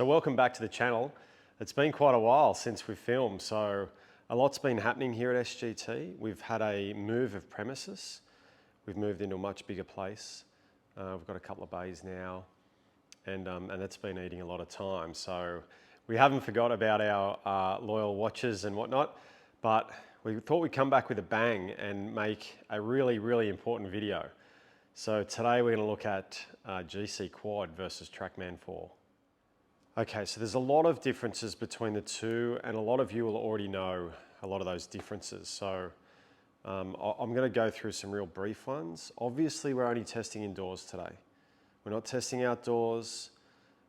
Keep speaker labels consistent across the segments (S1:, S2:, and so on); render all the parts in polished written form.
S1: So welcome back to the channel. It's been quite a while since we filmed, so a lot's been happening here at SGT. We've had a move of premises. We've moved into a much bigger place. We've got a couple of bays now, and that's been eating a lot of time. So we haven't forgot about our loyal watchers and whatnot, but we thought we'd come back with a bang and make a really, really important video. So today we're going to look at GC Quad versus TrackMan 4. Okay, so there's a lot of differences between the two, and a lot of you will already know a lot of those differences. So I'm going to go through some real brief ones. Obviously, we're only testing indoors today. We're not testing outdoors,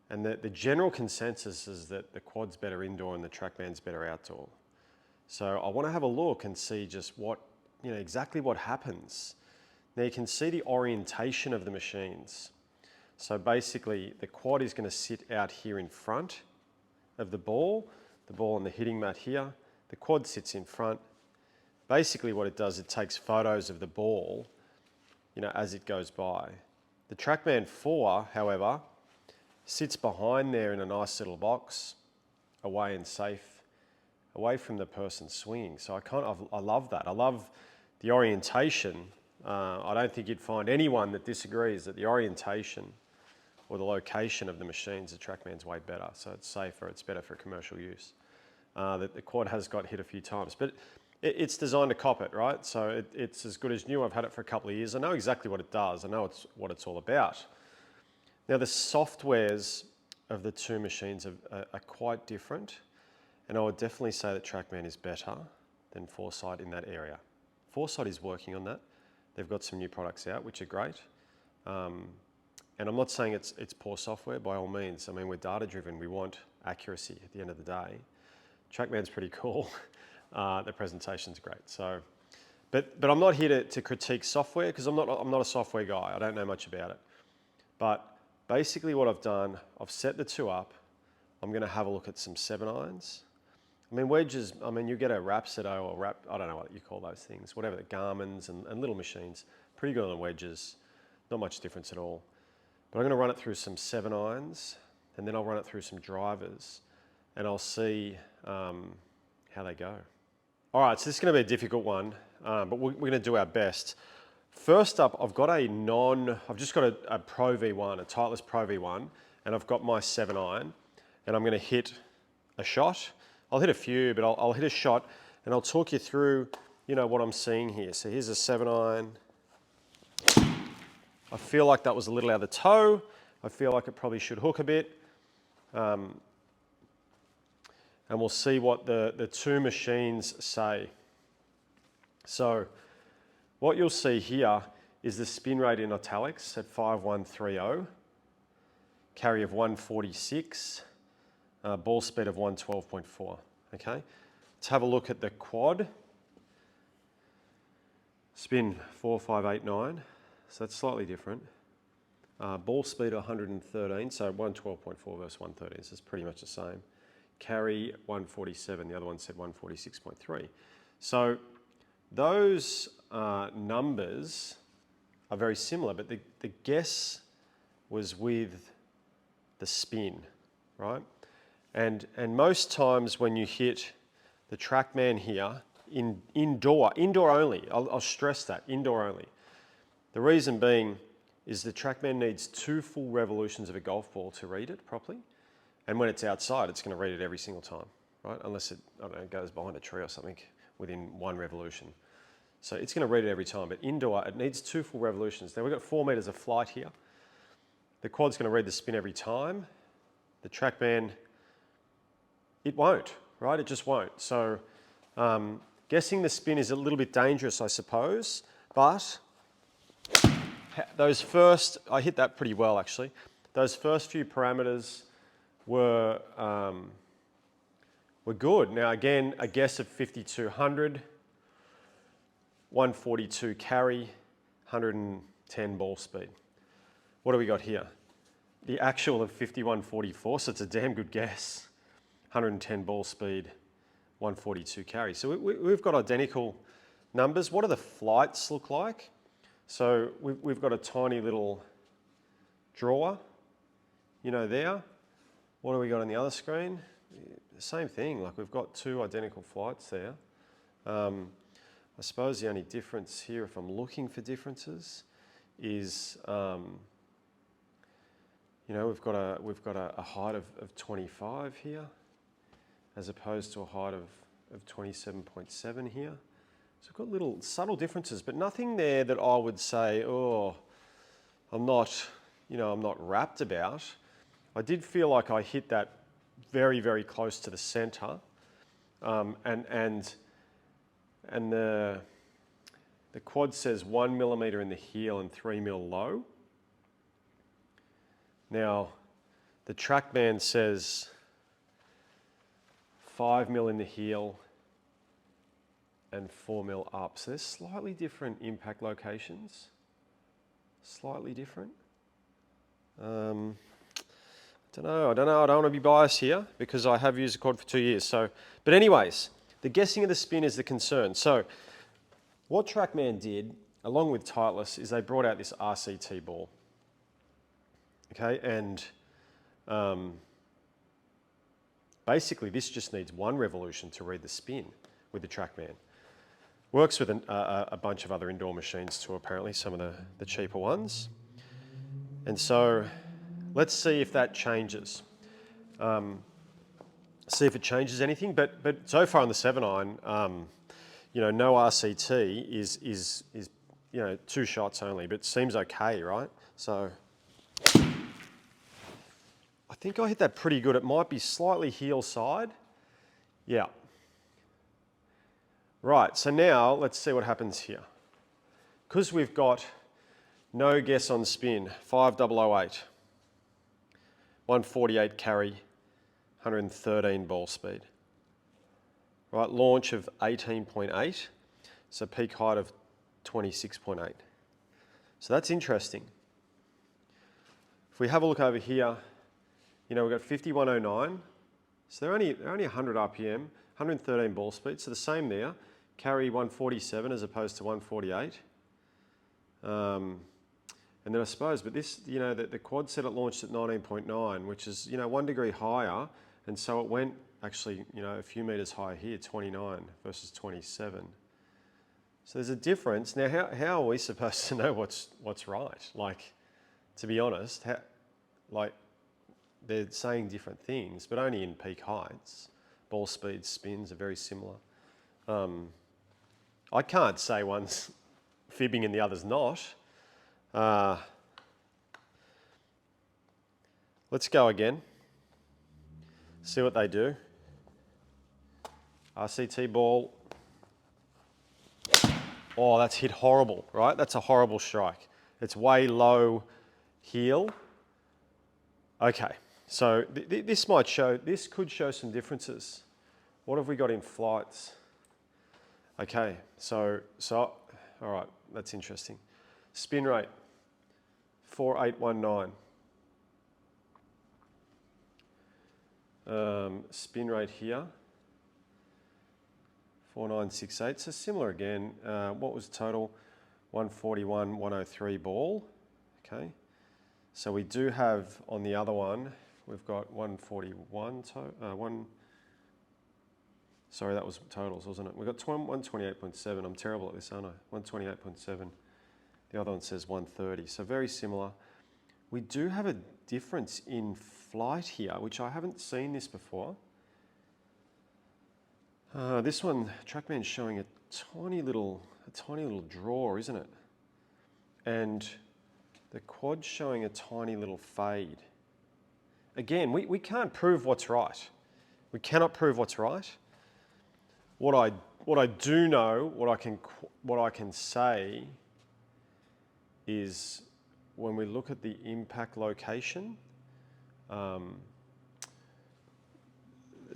S1: and the general consensus is that the Quad's better indoor and the TrackMan's better outdoor. So I want to have a look and see just what, exactly what happens. Now you can see the orientation of the machines. So basically, the Quad is going to sit out here in front of the ball on the hitting mat here. The Quad sits in front. Basically what it does, it takes photos of the ball, as it goes by. The TrackMan 4, however, sits behind there in a nice little box, away and safe, away from the person swinging. So I love that. I love the orientation. I don't think you'd find anyone that disagrees that the orientation or the location of the machines, the TrackMan's way better. So it's safer, it's better for commercial use. The Quad has got hit a few times, but it's designed to cop it, right? So it's as good as new. I've had it for a couple of years. I know exactly what it does. I know what it's all about. Now the softwares of the two machines are quite different, and I would definitely say that TrackMan is better than Foresight in that area. Foresight is working on that. They've got some new products out, which are great. And I'm not saying it's poor software by all means. I mean, we're data driven. We want accuracy at the end of the day. TrackMan's pretty cool. The presentation's great. So, but I'm not here to critique software because I'm not a software guy. I don't know much about it. But basically what I've done, I've set the two up. I'm going to have a look at some 7-irons. I mean, wedges, you get a Rhapsodo or I don't know what you call those things, whatever, the Garmins and little machines. Pretty good on the wedges. Not much difference at all. But I'm going to run it through some 7-irons, and then I'll run it through some drivers, and I'll see how they go. All right, so this is going to be a difficult one, but we're going to do our best. First up, I've just got a Pro V1, a Titleist Pro V1, and I've got my 7-iron, and I'm going to hit a shot. I'll hit a few, but I'll hit a shot, and I'll talk you through, what I'm seeing here. So here's a 7-iron. I feel like that was a little out of the toe. I feel like it probably should hook a bit. And we'll see what the two machines say. So what you'll see here is the spin rate in italics at 5130, carry of 146, ball speed of 112.4. Okay, let's have a look at the Quad. Spin 4589. So that's slightly different. Ball speed 113, so 112.4 versus 113, so it's pretty much the same. Carry 147, the other one said 146.3. So those numbers are very similar, but the guess was with the spin, right? And most times when you hit the TrackMan here, indoor only, I'll stress that, indoor only. The reason being is the TrackMan needs 2 full revolutions of a golf ball to read it properly. And when it's outside, it's going to read it every single time, right? Unless it, goes behind a tree or something within 1 revolution. So it's going to read it every time, but indoor, it needs 2 full revolutions. Now we've got 4 meters of flight here. The Quad's going to read the spin every time. The TrackMan, it won't, right? It just won't. So guessing the spin is a little bit dangerous, I suppose, but I hit that pretty well actually. Those first few parameters were good. Now again, a guess of 5200, 142 carry, 110 ball speed. What do we got here? The actual of 5144, so it's a damn good guess. 110 ball speed, 142 carry. So we've got identical numbers. What do the flights look like? So we've got a tiny little drawer, there. What do we got on the other screen? Same thing, like we've got two identical flights there. I suppose the only difference here, if I'm looking for differences, is you know, we've got a height of 25 here, as opposed to a height of 27.7 here. So we've got little subtle differences, but nothing there that I would say, oh, I'm not rapt about. I did feel like I hit that very, very close to the center, and the quad says 1 millimeter in the heel and 3 mil low. Now, the TrackMan says 5 mil in the heel and 4 mil up. So there's slightly different impact locations. Slightly different. I don't know. I don't want to be biased here because I have used the quad for 2 years. So, but anyways, the guessing of the spin is the concern. So, what TrackMan did, along with Titleist, is they brought out this RCT ball. Okay, and basically this just needs one revolution to read the spin with the TrackMan. Works with a bunch of other indoor machines too, apparently, some of the cheaper ones. And so let's see if that changes. See if it changes anything. But so far on the 7 iron, you know, no RCT is you know, 2 shots only, but it seems okay, right? So I think I hit that pretty good. It might be slightly heel side. Yeah. Right, so now let's see what happens here. Because we've got no guess on spin, 5008, 148 carry, 113 ball speed. Right, launch of 18.8, so peak height of 26.8. So that's interesting. If we have a look over here, you know, we've got 5109, so they're only 100 RPM, 113 ball speed, so the same there. Carry 147 as opposed to 148. And then I suppose, but this, you know, the quad said it launched at 19.9, which is, you know, 1 degree higher, and so it went actually, you know, a few meters higher here, 29 versus 27. So there's a difference. Now, how are we supposed to know what's right? Like, to be honest, like, they're saying different things, but only in peak heights. Ball speeds, spins are very similar. I can't say one's fibbing and the other's not. Let's go again. See what they do. RCT ball. Oh, that's hit horrible, right? That's a horrible strike. It's way low heel. Okay, so this could show some differences. What have we got in flights? Okay, so all right, that's interesting. Spin rate, 4819. Spin rate here, 4968. So similar again. What was total? 141, 103 ball. Okay. So we do have on the other one, we've got 141 sorry, that was totals, wasn't it? We've got 128.7. I'm terrible at this, aren't I? 128.7. The other one says 130. So very similar. We do have a difference in flight here, which I haven't seen this before. This one, TrackMan's showing a tiny little draw, isn't it? And the quad's showing a tiny little fade. Again, we can't prove what's right. We cannot prove what's right. What I do know, what I can say is when we look at the impact location, the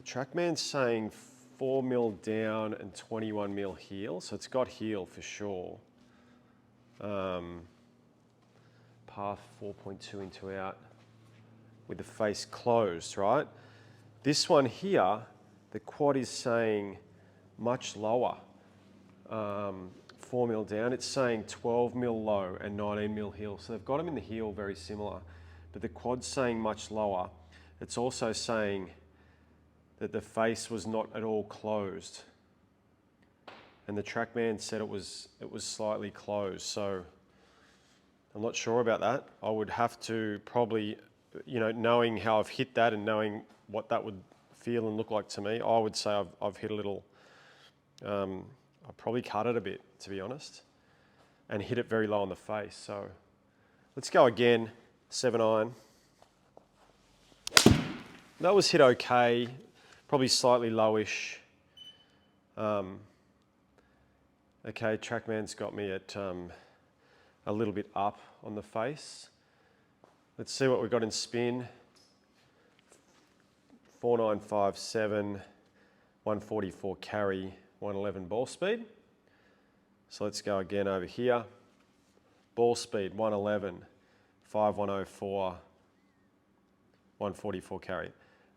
S1: TrackMan's saying 4 mil down and 21 mil heel, so it's got heel for sure. Path 4.2 into out with the face closed, right? This one here, the quad is saying much lower, 4 mil down. It's saying 12 mil low and 19 mil heel. So they've got them in the heel very similar, but the quad's saying much lower. it's also saying that the face was not at all closed. And the TrackMan said it was slightly closed. So I'm not sure about that. I would have to probably, knowing how I've hit that and knowing what that would feel and look like to me, I would say I've hit a little, I probably cut it a bit, to be honest, and hit it very low on the face. So let's go again, 7-iron. That was hit okay, probably slightly lowish. Okay, TrackMan's got me at a little bit up on the face. Let's see what we've got in spin. 4957, 144 carry, 111 ball speed. So let's go again over here. Ball speed, 111, 5104, 144 carry.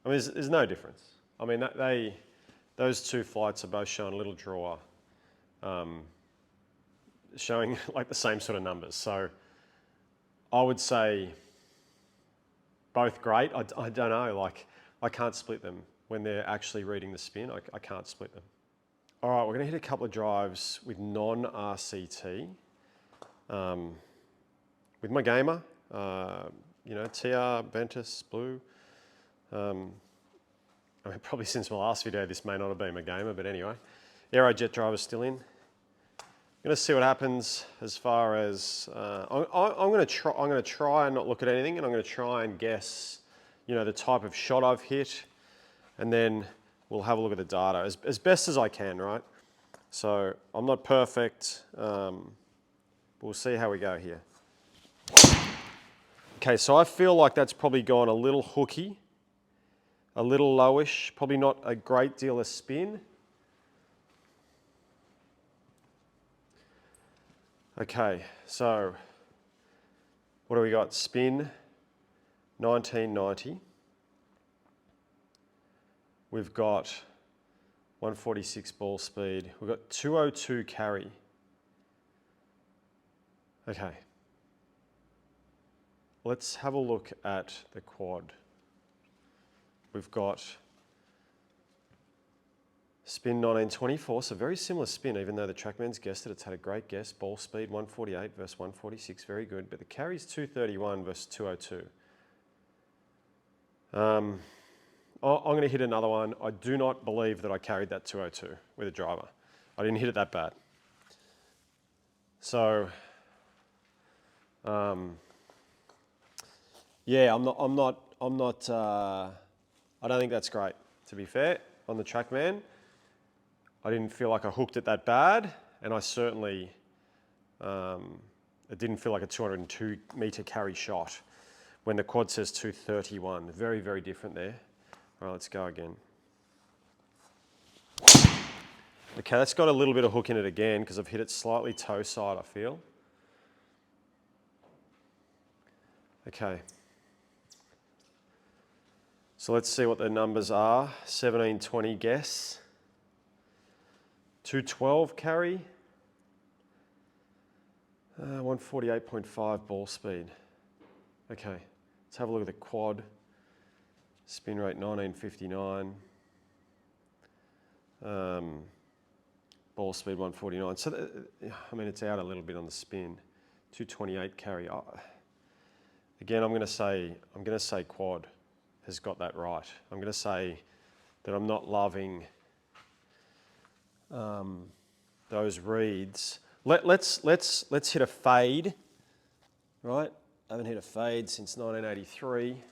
S1: I mean, there's no difference. I mean, those two flights are both showing a little draw, showing like the same sort of numbers. So I would say both great. I don't know, like I can't split them when they're actually reading the spin. I can't split them. All right, we're gonna hit a couple of drives with non-RCT. With my gamer, TR, Ventus, Blue. I mean, probably since my last video, this may not have been my gamer, but anyway. Aero jet driver's still in. I'm going to see what happens as far as I'm going to try and not look at anything, and I'm going to try and guess, the type of shot I've hit, and then we'll have a look at the data as best as I can, right? So I'm not perfect. We'll see how we go here. Okay, so I feel like that's probably gone a little hooky, a little lowish, probably not a great deal of spin. Okay, so what do we got? Spin, 1990. We've got 146 ball speed. We've got 202 carry. Okay. Let's have a look at the quad. We've got spin 1924, so very similar spin, even though the TrackMan's guessed it. It's had a great guess. Ball speed 148 versus 146, very good. But the carry's 231 versus 202. I'm going to hit another one. I do not believe that I carried that 202 with a driver. I didn't hit it that bad. So, yeah, I don't think that's great, to be fair, on the TrackMan. I didn't feel like I hooked it that bad, and I certainly, it didn't feel like a 202 meter carry shot when the quad says 231. Very, very different there. All right, let's go again. Okay, that's got a little bit of hook in it again because I've hit it slightly toe side, I feel. Okay. So let's see what the numbers are. 1720 guess. 212 carry. 148.5 ball speed. Okay, let's have a look at the quad. Spin rate 1959. Ball speed 149. So, it's out a little bit on the spin. 228 carry. Again, I'm going to say quad has got that right. I'm going to say that I'm not loving those reads. Let's hit a fade, right? I haven't hit a fade since 1983.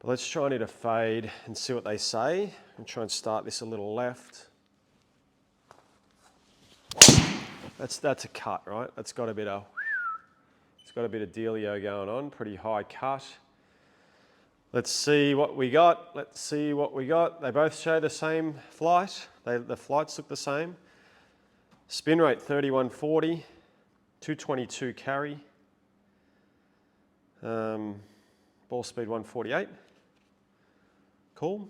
S1: But let's try and hit a fade and see what they say and try and start this a little left. That's a cut, right? It's got a bit of dealio going on, pretty high cut. Let's see what we got. They both show the same flight. The flights look the same. Spin rate 3140, 222 carry. Ball speed 148. Cool.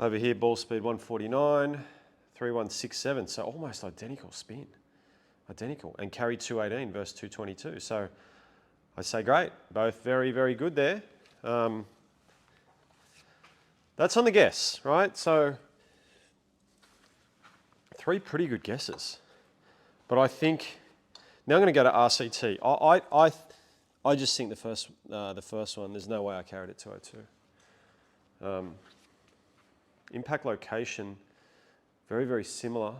S1: Over here, ball speed 149, 3167. So almost identical spin. Identical. And carry 218 versus 222. So I say great. Both very, very good there. That's on the guess, right? So 3 pretty good guesses. But I think now I'm going to go to RCT. I just think the first one. There's no way I carried it 202. Impact location, very, very similar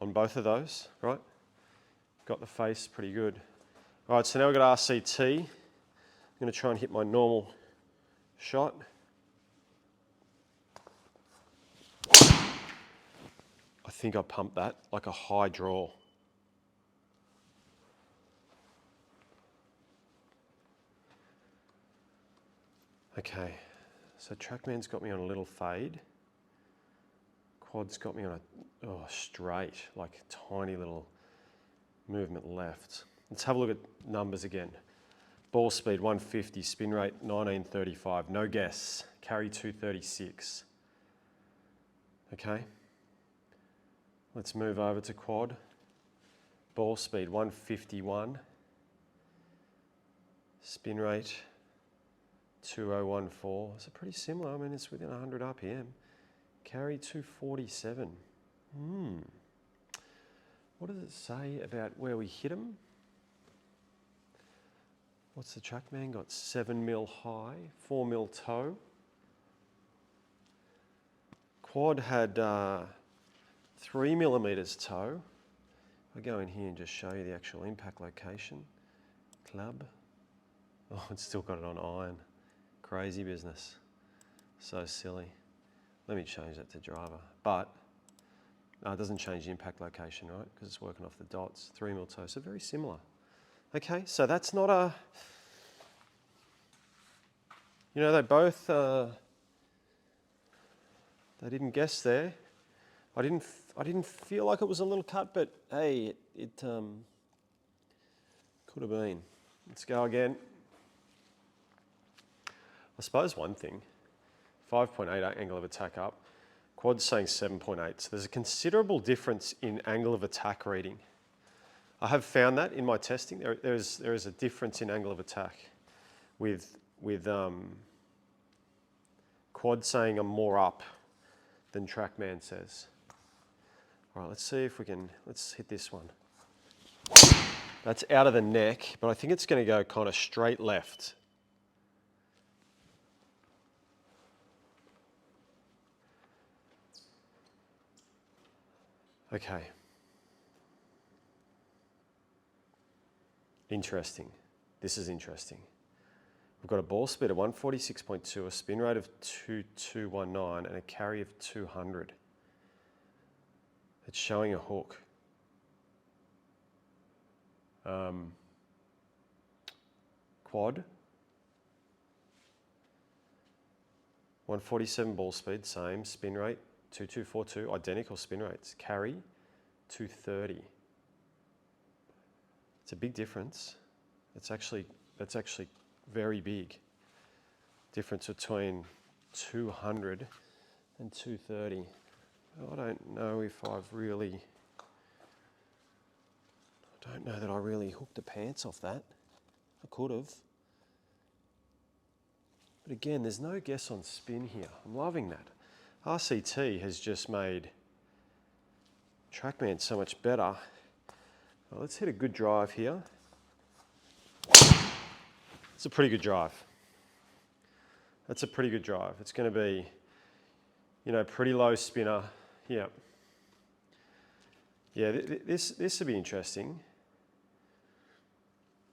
S1: on both of those, right? Got the face pretty good. All right, so now we've got RCT. I'm going to try and hit my normal shot. I think I pumped that like a high draw. Okay, so TrackMan's got me on a little fade. Quad's got me on a straight, like a tiny little movement left. Let's have a look at numbers again. Ball speed 150, spin rate 1935, no guess, carry 236. Okay, let's move over to quad. Ball speed 151, spin rate 2014. So pretty similar. I mean, it's within 100 RPM. Carry 247. What does it say about where we hit them? What's the TrackMan got? 7 mil high, 4 mil toe. Quad had 3 millimeters toe. I'll go in here and just show you the actual impact location. Club. Oh, it's still got it on iron. Crazy business. So silly. Let me change that to driver. But it doesn't change the impact location, right? Because it's working off the dots. 3 mil toe, so very similar. Okay, so that's not a... You know, they both... they didn't guess there. I didn't feel like it was a little cut, but hey, it could have been. Let's go again. I suppose one thing, 5.8 angle of attack up, quad's saying 7.8. So there's a considerable difference in angle of attack reading. I have found that in my testing. There is a difference in angle of attack with quad saying I'm more up than TrackMan says. All right, let's see if we can, let's hit this one. That's out of the neck, but I think it's going to go kind of straight left. Okay. Interesting. This is interesting. We've got a ball speed of 146.2, a spin rate of 2219, and a carry of 200. It's showing a hook. Quad. 147 ball speed, same. Spin rate, 2242, identical spin rates. Carry, 230. It's a big difference. That's actually very big. Difference between 200 and 230. I don't know if I don't know that I really hooked the pants off that. I could have. But again, there's no guess on spin here. I'm loving that. RCT has just made TrackMan so much better. Well, let's hit a good drive here. It's a pretty good drive. That's a pretty good drive. It's going to be, you know, pretty low spinner. Yeah. Yeah, this will be interesting.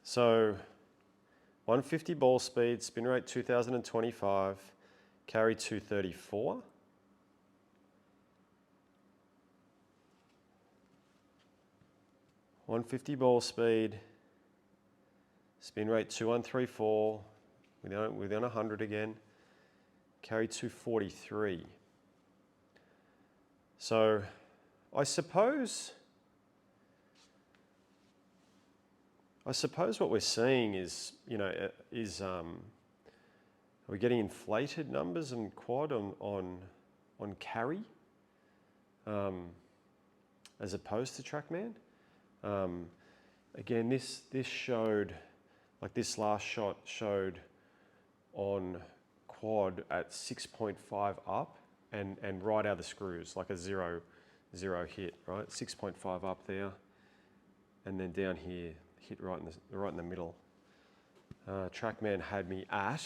S1: So 150 ball speed, spin rate 2025, carry 234. .150 ball speed, spin rate 2134, within 100 again, carry 243. So I suppose what we're seeing is, you know, are we getting inflated numbers in quad on carry as opposed to TrackMan? Again, this showed Like this last shot showed on quad at 6.5 up and right out of the screws, like a zero hit, right? 6.5 up there, and then down here, hit right in the middle. TrackMan had me at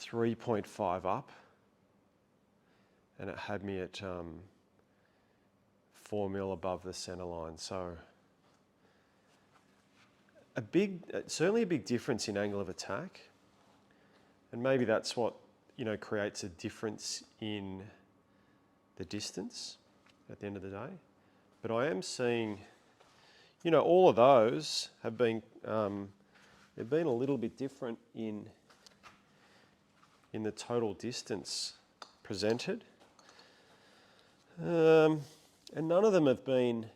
S1: 3.5 up, and it had me at 4 mil above the center line. So certainly a big difference in angle of attack, and maybe that's what creates a difference in the distance at the end of the day. But I am seeing, all of those have been they've been a little bit different in the total distance presented, and none of them have been.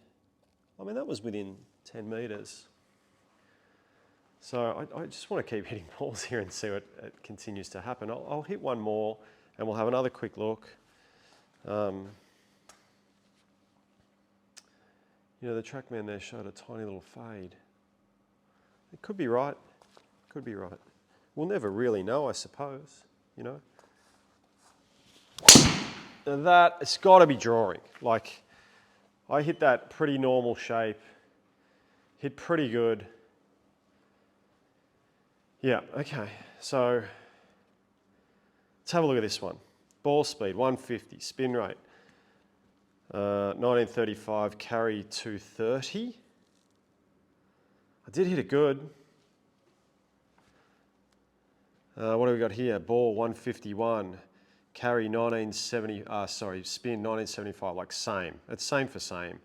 S1: I mean, that was within 10 meters. So I just want to keep hitting balls here and see what continues to happen. I'll hit one more and we'll have another quick look. The TrackMan there showed a tiny little fade. It could be right, could be right. We'll never really know, I suppose, Now that, it's got to be drawing. Like, I hit that pretty normal shape, hit pretty good. Yeah, okay, so let's have a look at this one. Ball speed, 150, spin rate, 1935, carry 230. I did hit it good. What do we got here? Ball 151, carry 1970, spin 1975, like same. It's same for same.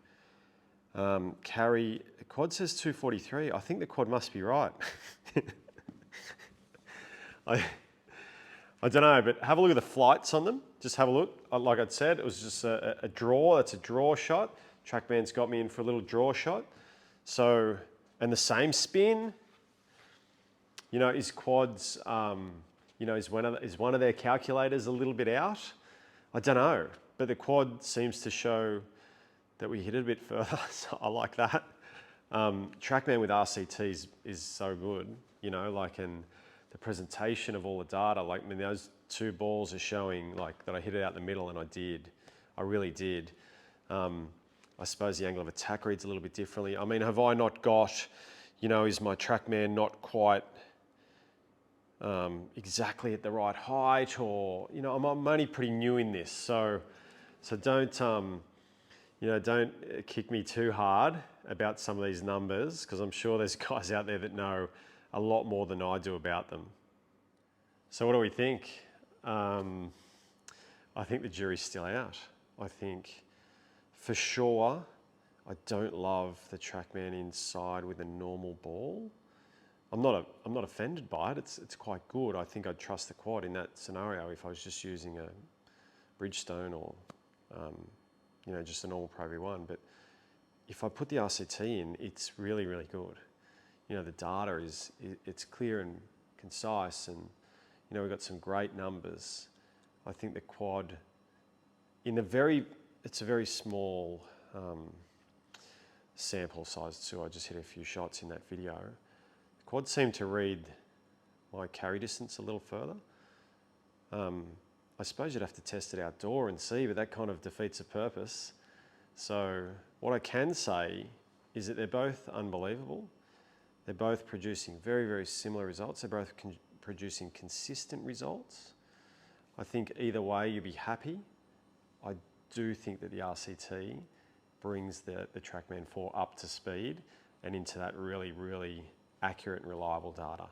S1: Carry, quad says 243. I think the quad must be right. I don't know, but have a look at the flights on them. Just have a look. Like I said, it was just a draw. That's a draw shot. TrackMan's got me in for a little draw shot. So, and the same spin. Is quads, is one of their calculators a little bit out? I don't know, but the quad seems to show that we hit it a bit further, so I like that. TrackMan with RCTs is so good, and the presentation of all the data, those two balls are showing that I hit it out in the middle, and I really did. I suppose the angle of attack reads a little bit differently. I mean, have I not got, is my TrackMan not quite exactly at the right height, or I'm only pretty new in this, so don't don't kick me too hard about some of these numbers, because I'm sure there's guys out there that know a lot more than I do about them. So what do we think? I think the jury's still out. I think for sure I don't love the TrackMan inside with a normal ball. I'm not offended by it. It's quite good. I think I'd trust the quad in that scenario if I was just using a Bridgestone or just a normal Pro V1. But if I put the RCT in, it's really, really good. The data it's clear and concise, and we've got some great numbers. I think the quad it's a very small sample size too. I just hit a few shots in that video. Quad seemed to read my carry distance a little further. I suppose you'd have to test it outdoor and see, but that kind of defeats the purpose. So what I can say is that they're both unbelievable. They're both producing very, very similar results. They're both producing consistent results. I think either way you'd be happy. I do think that the RCT brings the TrackMan 4 up to speed and into that really, really accurate and reliable data.